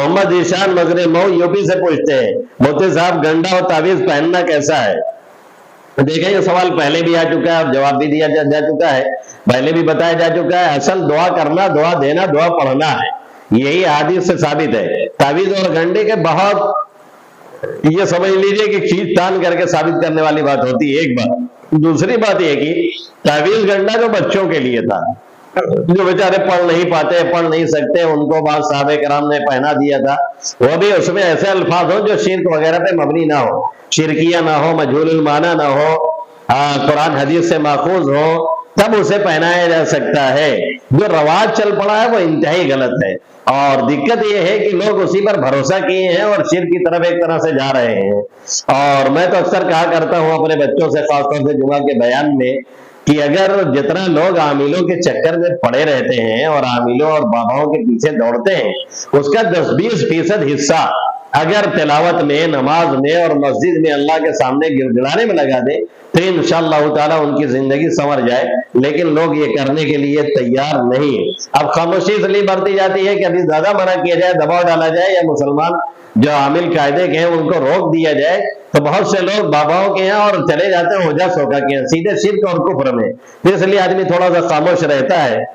Mohammad Ishan Magare Mau UP से पूछते हैं, मोती साहब गंडा और तावीज पहनना कैसा है? देखें ये सवाल पहले भी आ चुका है और जवाब भी दिया जा चुका है, पहले भी बताया जा चुका है। असल दुआ करना, दुआ देना, दुआ पढ़ना है, यही हदीस से साबित है। तावीज और गंडे के बहुत, ये समझ लीजिए कि खींच तान करके साबित करने वाली बात होती है, एक बात। दूसरी बात ये कि तावीज गंडा जो बच्चों के लिए था, जो बेचारे पढ़ नहीं पाते, पढ़ नहीं सकते, उनको बाद साहबे कराम ने पहना दिया था, वो भी उसमें ऐसे अल्फाज हो जो शिर्क वगैरह पे मबनी ना हो, शिरकिया ना हो, मजहूलुल माना ना हो, कुरान हदीस से माखूज हो, तब उसे पहनाया जा सकता है। जो रवाज चल पड़ा है वो इंतहाई गलत है, और दिक्कत ये है कि लोग उसी पर भरोसा किए हैं और शिर्क की तरफ एक तरह से जा रहे हैं। और मैं तो अक्सर कहा करता हूं अपने बच्चों से, खासतौर से जुमा के बयान में, कि अगर जितना लोग आमिलों के चक्कर में पड़े रहते हैं और आमिलों और बाबाओं के पीछे दौड़ते हैं, उसका 10-20% हिस्सा अगर तिलावत में, नमाज में और मस्जिद में अल्लाह के सामने गिड़गिड़ाने में लगा दे तो इंशाअल्लाह ताला उनकी जिंदगी संवर जाए। लेकिन लोग ये करने के लिए तैयार नहीं है। अब खामोशी इसलिए बरती जाती है कि अभी ज्यादा मना किया जाए, दबाव डाला जाए, या मुसलमान जो आमिल कायदे के हैं उनको रोक दिया जाए, तो बहुत से लोग बाबाओं के यहाँ और चले जाते हैं ओझा सोखा के यहाँ, सीधे शिर्क और कुफ्र में। इसलिए आदमी थोड़ा सा खामोश रहता है।